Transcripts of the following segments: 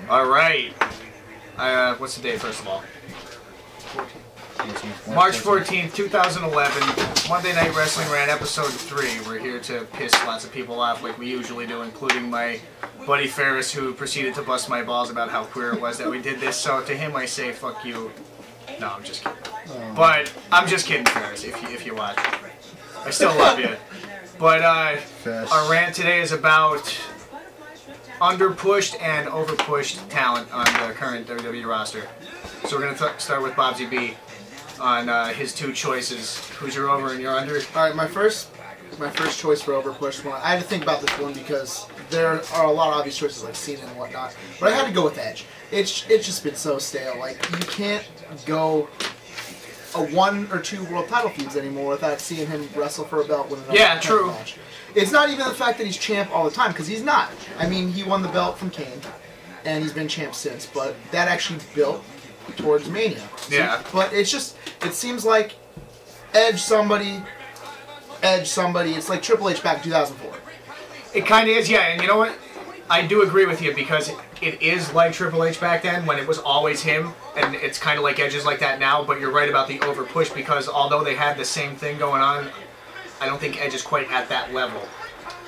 All right. What's the date, first of all? March 14th, 2011. Monday Night Wrestling Rant, episode 3. We're here to piss lots of people off like we usually do, including my buddy Ferris, who proceeded to bust my balls about how queer it was that we did this. So to him, I say, fuck you. No, I'm just kidding. But I'm just kidding, Ferris, if you watch. I still love you. But our rant today is about underpushed and overpushed talent on the current WWE roster. So we're going to start with Bobsy B on his two choices. Who's your over and your under? Alright, my first choice for overpushed one. I had to think about this one because there are a lot of obvious choices like Cena and whatnot. But I had to go with Edge. It's just been so stale. Like, you can't go a 1 or 2 world title feuds anymore without seeing him wrestle for a belt with another title match. It's not even the fact that he's champ all the time, because he's not. I mean, he won the belt from Kane, and he's been champ since, but that actually built towards Mania. Yeah. But it's just, it seems like Edge somebody. It's like Triple H back in 2004. It kind of is, yeah, and you know what? I do agree with you, because it is like Triple H back then, when it was always him, and it's kind of like Edge is like that now, but you're right about the overpush, because although they had the same thing going on, I don't think Edge is quite at that level.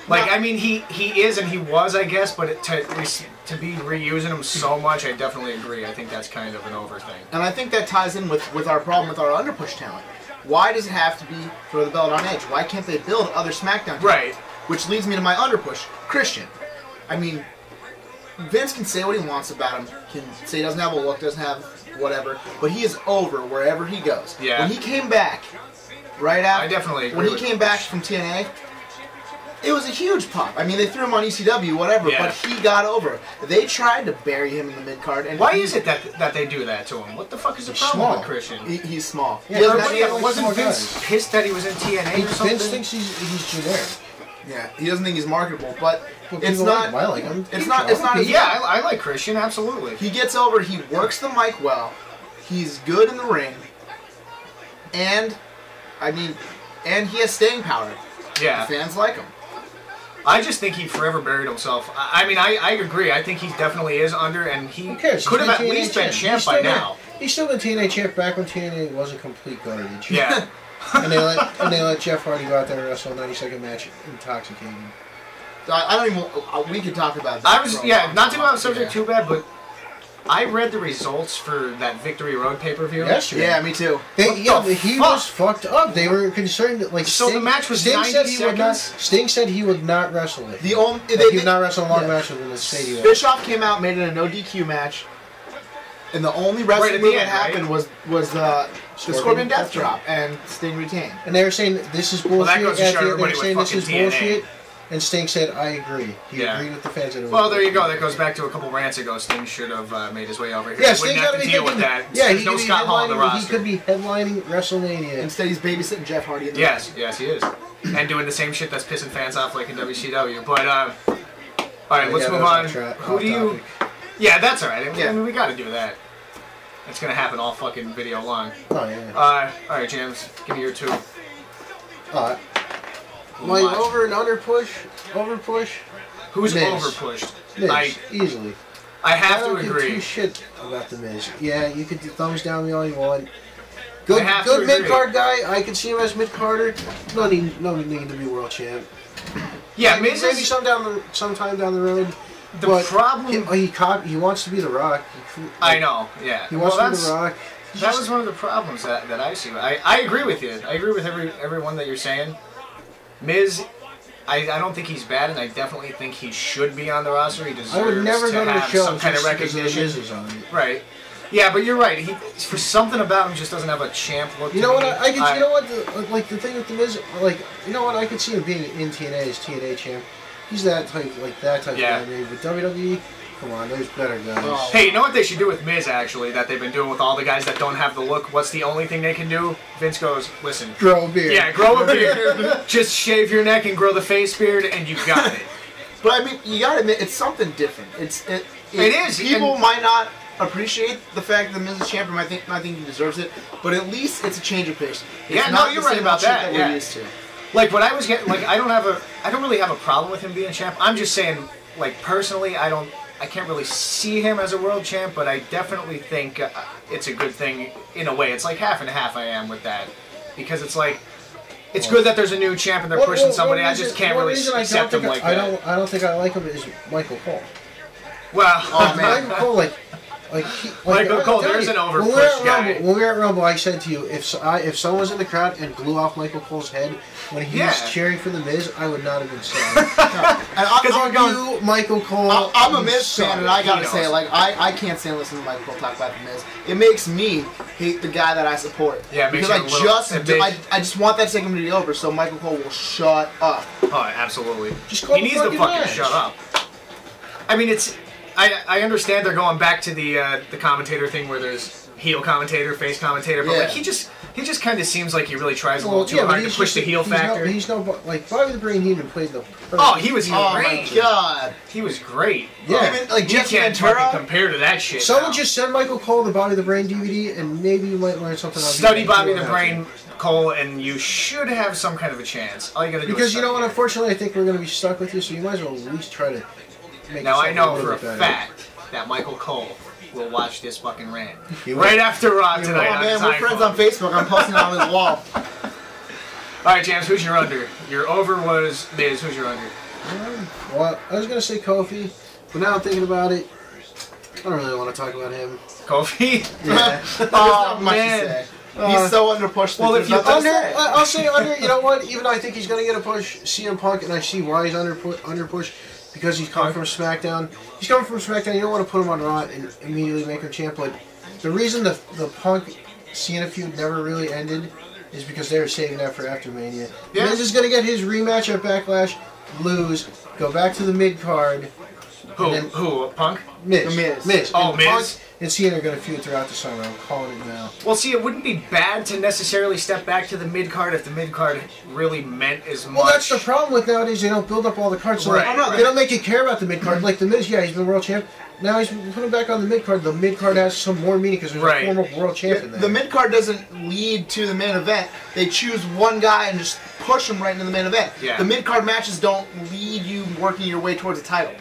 Like, I mean, he is and he was, I guess, but to be reusing him so much, I definitely agree. I think that's kind of an over thing. And I think that ties in with our problem with our underpush talent. Why does it have to be throw the belt on Edge? Why can't they build other SmackDown talent? Right. Which leads me to my underpush, Christian. I mean, Vince can say what he wants about him, can say he doesn't have a look, doesn't have whatever, but he is over wherever he goes. Yeah. When he came back, right after, I definitely agree when he came back from TNA, it was a huge pop. I mean, they threw him on ECW, whatever, but he got over. They tried to bury him in the mid-card. And why is it that they do that to him? What the fuck is the problem with Christian? He's small. Yeah, wasn't Vince pissed that he was in TNA or something? Vince thinks he's generic. Yeah, he doesn't think he's marketable, but it's not. not. I like him. It's not. It's not. Yeah, I like Christian absolutely. He gets over. He works the mic well. He's good in the ring, and I mean, and he has staying power. Yeah, the fans like him. I just think he forever buried himself. I mean, I agree. I think he definitely is under, and he could have at least been champ by now. He's still been TNA champ back when TNA wasn't complete garbage. Yeah. and they let Jeff Hardy go out there and wrestle a 90-second match intoxicated. I don't even. We could talk about that. Not to go off subject too bad, but I read the results for that Victory Road pay-per-view. Yesterday. Yeah, me too. He was fucked up. They were concerned that, like, so the match was 90 seconds. Sting said he would not wrestle it. He would not wrestle a long match in the stadium. Bischoff came out, made it a no DQ match, and the only wrestling move that happened was the Scorpion Death Drop, and Sting retained. And they were saying this is bullshit. Well, that goes to show everybody saying with this is fucking TNA. bullshit. And Sting said, I agree. He agreed with the fans. Well, there you go. That goes back to a couple rants ago. Sting should have made his way over here. Yeah, Sting got to deal with that. Yeah, there's no Scott Hall on the roster. He could be headlining WrestleMania. Instead, he's babysitting Jeff Hardy. In the yes, he is. And doing the same shit that's pissing fans off like in WCW. But, all right, let's move on. Who do you... Yeah, that's all right. I mean, we got to do that. It's going to happen all fucking video long. Oh, yeah. All right, James, give me your two. All right. My over and under overpush. Who's Miz. overpushed? Miz, easily. I have to I don't agree. give two shit about the Miz. Yeah, you could thumbs down me all you want. Good mid card guy. I can see him as mid carder. No need to be world champ. Yeah, Miz maybe sometime down the road. The problem he wants to be the Rock. I know. Yeah. He wants to be the Rock. That was one of the problems that I see. I agree with you. I agree with everyone that you're saying. Miz, I don't think he's bad, and I definitely think he should be on the roster. He deserves to have some kind of recognition. Right. Yeah, but you're right. He, for something about him, just doesn't have a champ look. You know what? You know what? Like the thing with the Miz, like you know what? I could see him being in TNA as TNA champ. He's that type, of guy. Maybe. But WWE, come on, there's better guys. Oh. Hey, you know what they should do with Miz, actually, that they've been doing with all the guys that don't have the look? What's the only thing they can do? Vince goes, listen. Grow a beard. Yeah, grow a beard. Just shave your neck and grow the face beard, and you got it. But, I mean, you gotta admit, it's something different. It is. People might not appreciate the fact that the Miz is champion. I think he deserves it. But at least it's a change of pace. Yeah, no, you're right about that. We're used to. Like what I was getting, like I don't really have a problem with him being champ. I'm just saying, like personally, I don't I can't really see him as a world champ, but I definitely think it's a good thing in a way. It's like half and half I am with that. Because it's like, it's good that there's a new champ and they're pushing somebody. I just can't really accept him like that. I don't think I like him is Michael Cole. Well, oh man, Michael Cole, Michael Cole, there's an overpushed guy. When we were at Rumble, I said to you, if someone was in the crowd and blew off Michael Cole's head when he was cheering for The Miz, I would not have been sad. Because Michael Cole. I'm a Miz fan, and I gotta say, like, I can't stand listening to Michael Cole talk about The Miz. It makes me hate the guy that I support. Yeah, it makes because I just want that segment to be over, so Michael Cole will shut up. Oh, absolutely. He needs to fucking shut up. I mean, it's. I understand they're going back to the commentator thing where there's heel commentator, face commentator, but like he just kind of seems like he really tries a little too hard to push the heel factor. He's like Bobby the Brain Heenan played the. Oh, he was great. Oh my god, he was great. Yeah, even like you can't fucking compare to that shit. Someone just send Michael Cole the Bobby the Brain DVD, and maybe you might learn something. Study Bobby the Brain Cole, and you should have some kind of a chance. All you gotta do because you know what? Unfortunately, I think we're gonna be stuck with you, so you might as well at least try to. Now I know for a fact that Michael Cole will watch this fucking rant right after Raw tonight. Oh man, we're friends on Facebook. I'm posting it on his wall. All right, James, who's your under? Your over was Miz. Who's your under? Well, I was gonna say Kofi, but now I'm thinking about it. I don't really want to talk about him. Kofi? Yeah. Oh man. He's so underpushed. Well, if you I'll say under. You know what? Even though I think he's gonna get a push, CM Punk, and I see why he's underpushed. Because he's coming from SmackDown. He's coming from SmackDown. You don't want to put him on Raw and immediately make him champ. But the reason the Punk Cena feud never really ended is because they were saving that for after Mania. Yeah. Miz is going to get his rematch at Backlash, lose, go back to the mid card. Who? Punk? Miz. Miz. Oh, Miz. Punk and Cena are going to feud throughout the summer. I'm calling it now. Well, see, it wouldn't be bad to necessarily step back to the mid card if the mid card really meant as much. Well, that's the problem with nowadays. They don't build up all the cards, so they don't make you care about the mid card. Like the Miz, he's been world champ. Now he's putting back on the mid card. The mid card has some more meaning because there's a former world champ in there. The mid card doesn't lead to the main event. They choose one guy and just push him right into the main event. Yeah. The mid card matches don't lead you working your way towards a title.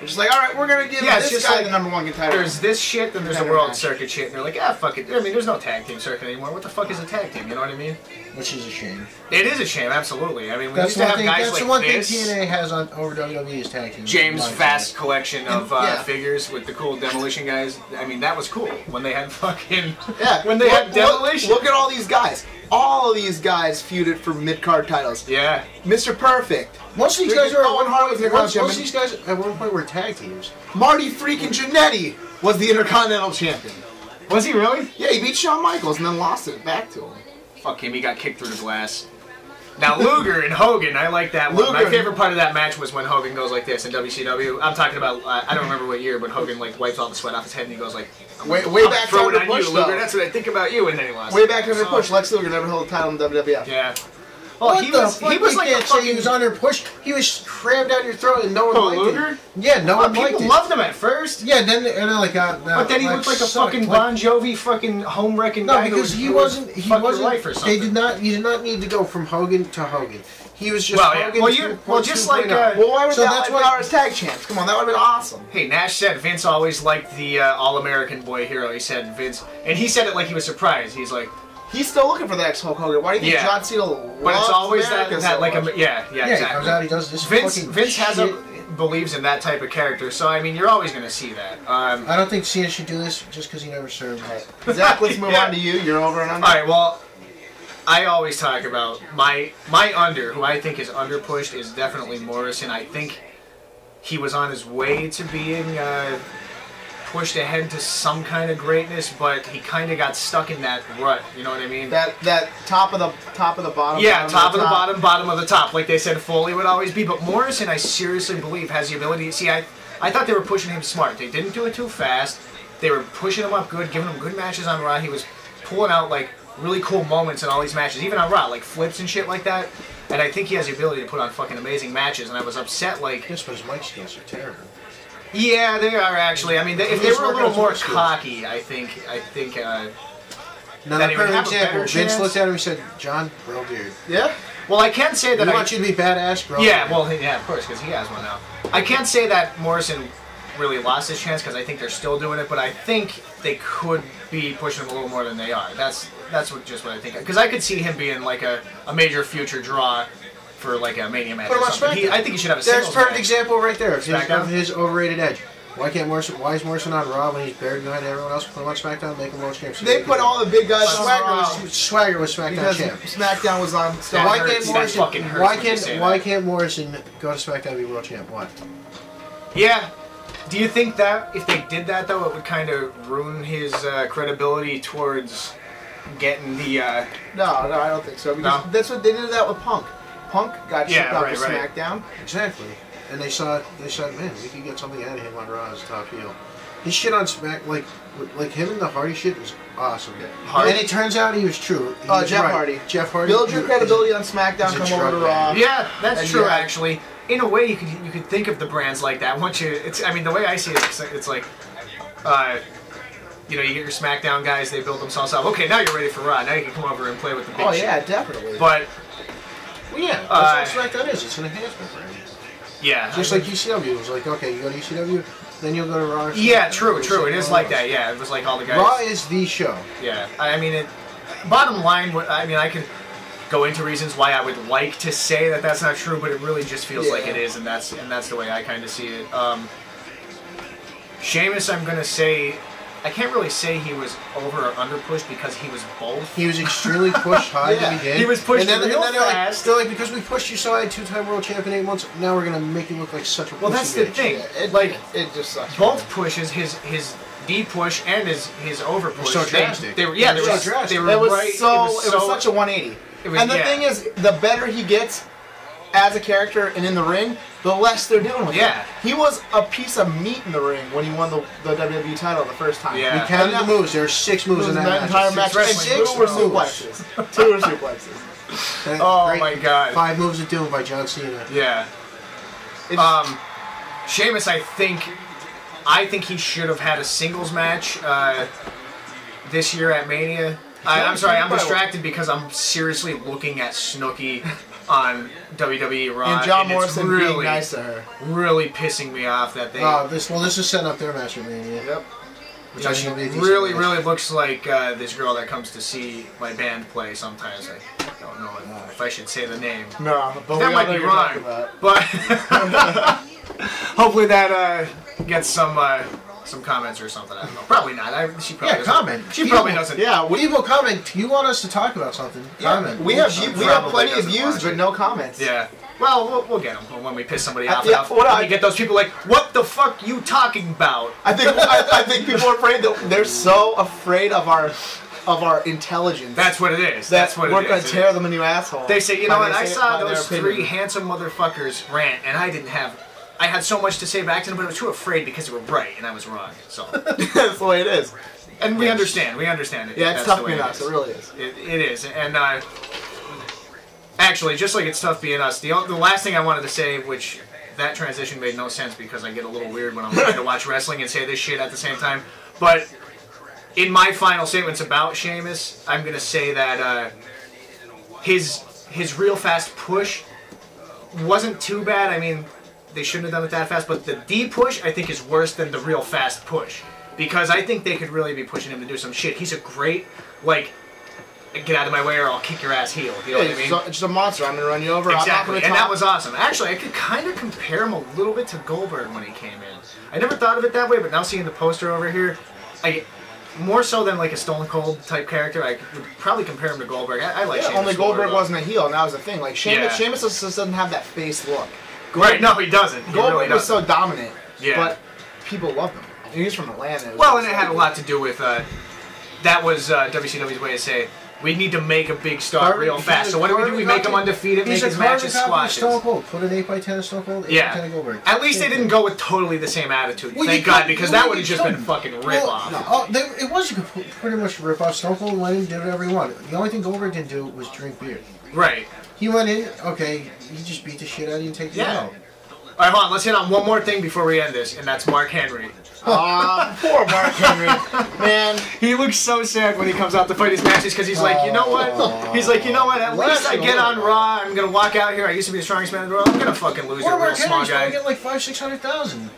It's just like, all right, we're gonna give this guy the #1 contender. There's this shit, then there's a world circuit shit, and they're like, fuck it. I mean, there's no tag team circuit anymore. What the fuck is a tag team? You know what I mean? Which is a shame. It is a shame, absolutely. I mean, we used to have guys like this. That's the one thing TNA has over WWE is tag team. James' vast collection of figures with the cool Demolition guys. I mean, that was cool when they had fucking when they had Demolition. Look at all these guys. All of these guys feuded for mid-card titles. Yeah. Mr. Perfect. Most of these guys are most of these guys at one point were tag teams. Marty freaking Jannetty was the Intercontinental Champion. Was he really? Yeah, he beat Shawn Michaels and then lost it back to him. Fuck him, he got kicked through the glass. Now, Luger and Hogan, I like that one. My favorite part of that match was when Hogan goes like this in WCW. I'm talking about, I don't remember what year, but Hogan like wipes all the sweat off his head and he goes like, way back to Underpushed, Luger. That's what I think about you, and then he lost. Way back to Underpushed. Lex Luger never held a title in WWF. Yeah. Well, he was like a fucking... He was underpushed. He was crammed down your throat and no one liked Luger? it. Yeah, no one liked it. People loved him at first. Yeah, then like but then he looked like a fucking Bon Jovi fucking home wrecking guy. No, because he wasn't life or something. He did not need to go from Hogan to Hogan. He was just Hogan. Just like why would that's why our tag champs? Come on, that would have been awesome. Hey, Nash said Vince always liked the All-American boy hero. He said Vince, and he said it like he was surprised. He's like, he's still looking for the ex-Hulk Hogan. Why do you think John Cena loves But it's always America that like much? exactly. He comes out, he does this. Vince believes in that type of character, so I mean, you're always going to see that. I don't think Cena should do this just because he never served. Zach, let's move on to you. You're over and under. All right, well, I always talk about my under, who I think is underpushed, is definitely Morrison. I think he was on his way to being pushed ahead to some kind of greatness, but he kind of got stuck in that rut. You know what I mean? That top of the bottom. Yeah, top of the bottom, bottom of the top, like they said Foley would always be. But Morrison, I seriously believe, has the ability to see. I thought they were pushing him smart. They didn't do it too fast. They were pushing him up good, giving him good matches on Raw. He was pulling out like really cool moments in all these matches, even on Raw, like flips and shit like that. And I think he has the ability to put on fucking amazing matches. And I was upset, like. Yes, but his mic skills are terrible. Yeah, they are actually. I mean, if they were a little more cocky, I think. Now, that for example, Vince looked at him and said, "John, grow a beard." Yeah. Well, I can't say that. I want you to be badass, grow. Yeah, well, yeah, of course, because he has one now. I can't say that Morrison really lost his chance because I think they're still doing it, but I think they could be pushing him a little more than they are. That's just what I think. Because I could see him being like a major future draw for like a Mania match. Or something. I think he should have a singles That's a perfect match. example right there of his overrated edge. Why is Morrison on Raw when he's buried behind everyone else? Put him on SmackDown, make him world champ. So they put all the big guys on Raw. Swagger was SmackDown because champ. SmackDown was on. That Why hurts. can't Morrison go to SmackDown and be world champ? Why? Yeah. Do you think that if they did that though, it would kind of ruin his credibility towards getting the? No, I don't think so. Because that's what they did that with Punk. Punk got shipped out to SmackDown. Exactly. And they said, man, we could get something out of him on Raw as a top heel. His shit on Smack, like him and the Hardy shit was awesome. And it turns out he was true. Jeff Hardy. Jeff Hardy. Build your credibility on SmackDown, come over to Raw. Yeah, that's true actually. In a way, you could think of the brands like that. Once I mean, the way I see it, it's like, you get your SmackDown guys, they build themselves up. Okay, now you're ready for Raw. Now you can come over and play with the big shit. Oh yeah, definitely. But well, yeah, that's what SmackDown is. It's an enhancement brand. Yeah. Just like ECW. It was like, okay, you go to ECW, then you'll go to Raw. Yeah, true. It is like that. Yeah, it was like all the guys. Raw is the show. Yeah, I mean, bottom line, I could go into reasons why I would like to say that that's not true, but it really just feels like it is, and that's the way I kind of see it. Sheamus, I'm gonna say, I can't really say he was over or under pushed because he was both. He was extremely pushed high to begin. He was pushed real fast. They're like, because we pushed you so high, 2-time world champ in 8 months, now we're gonna make you look like such a pussy. Well, that's the thing. It just sucks. Both pushes, his D push and his over push. So drastic. They were so drastic. It was such a 180. And the thing is, the better he gets as a character and in the ring, the less they're doing with him. He was a piece of meat in the ring when he won the WWE title the first time. Yeah. We counted the moves. There were 6 moves in that entire match. And 2 were suplexes. 2 were suplexes. Oh my god. 5 moves of doom by John Cena. Yeah. Sheamus, I think he should have had a singles match this year at Mania. I'm sorry, I'm distracted because I'm seriously looking at Snooki on WWE Raw. And John Morrison really being nice to her. Really pissing me off that they... this is setting up their match at Mania. Yep. Which really looks like this girl that comes to see my band play sometimes. I don't know if I should say the name. No, but that might be wrong. But hopefully that gets some comments or something. I don't know. Probably not. She probably doesn't. Comment. She probably doesn't. Yeah, Weeble, comment. You want us to talk about something? Comment. We have plenty of views, but no comments. Yeah. Well, we'll get them when we piss somebody off enough. You get those people like, what the fuck you talking about? I think people are afraid that they're so afraid of our intelligence. That's what it is. That's what it is. We're gonna tear them a new asshole. They say, you know what? I saw those 3 handsome motherfuckers rant, and I had so much to say back to them, but I was too afraid because they were right, and I was wrong. So that's the way it is. And we understand. We understand it. Yeah, it's tough being us. It really is. It is. And actually, just like it's tough being us, the last thing I wanted to say, which that transition made no sense because I get a little weird when I'm trying to watch wrestling and say this shit at the same time. But in my final statements about Sheamus, I'm going to say that his real fast push wasn't too bad. I mean, they shouldn't have done it that fast, but the D push, I think, is worse than the real fast push. Because I think they could really be pushing him to do some shit. He's a great, get out of my way or I'll kick your ass heel. You know what I mean? It's just a monster. I'm going to run you over. Exactly, and that was awesome. Actually, I could kind of compare him a little bit to Goldberg when he came in. I never thought of it that way, but now seeing the poster over here, more so than like a Stone Cold type character, I would probably compare him to Goldberg. I like Sheamus. Only Goldberg wasn't a heel, and that was the thing. Like Sheamus just doesn't have that face look. Right, no, he doesn't. Goldberg was so dominant, but people loved him. He's from Atlanta. Well, and it had a lot to do with, that was WCW's way to say, we need to make a big star real fast. So what do? We make him undefeated, make his matches squashes. Stone Cold. Put an 8x10 of Stone Cold, 8x10 of Goldberg. At least they didn't go with totally the same attitude. Thank God, because that would have just been fucking rip-off. It was pretty much a rip-off. Stone Cold went in and did whatever he wanted. The only thing Goldberg didn't do was drink beer. Right. He went in, he just beat the shit out of you and take you out. All right, hold on. Let's hit on one more thing before we end this, and that's Mark Henry. Poor Mark Henry. Man. He looks so sad when he comes out to fight his matches because he's like, you know what? He's like, you know what? At least I get on Raw. I'm going to walk out here. I used to be the strongest man in the world. I'm going to fucking lose to a real small guy. Get like 500,000, 600,000.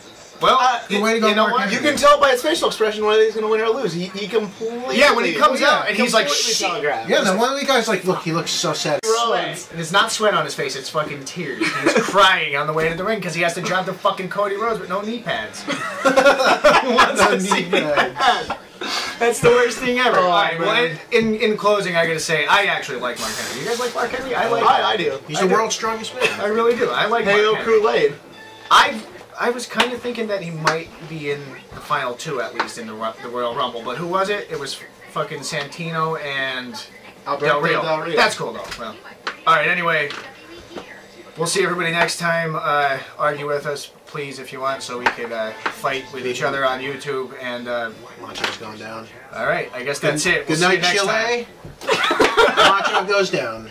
Well, the way to go, you know Mark what? Henry. You can tell by his facial expression whether he's going to win or lose. He completely... Yeah, when he comes out and he's like, completely shit. telegraphed. Yeah, then one of the guys like, look, he looks so sad. Rollins. And it's not sweat on his face, it's fucking tears. He's crying on the way to the ring because he has to drive to fucking Cody Rhodes with no knee pads. Who wants to see that? That's the worst thing ever. Oh, Alright, well, man. in closing, I gotta say, I actually like Mark Henry. You guys like Mark Henry? I like him. I do. He's the world's strongest man. I really do. I like Hey, Mark yo, Henry. Kool-Aid. I was kind of thinking that he might be in the final two, at least, in the Royal Rumble. But who was it? It was fucking Santino and Del Rio. That's cool, though. Well, alright, anyway. We'll see everybody next time. Argue with us, please, if you want, so we could fight with each other on YouTube. And Macho's going down. alright, I guess that's it. Good We'll night, see you next time. Chile. Macho goes down.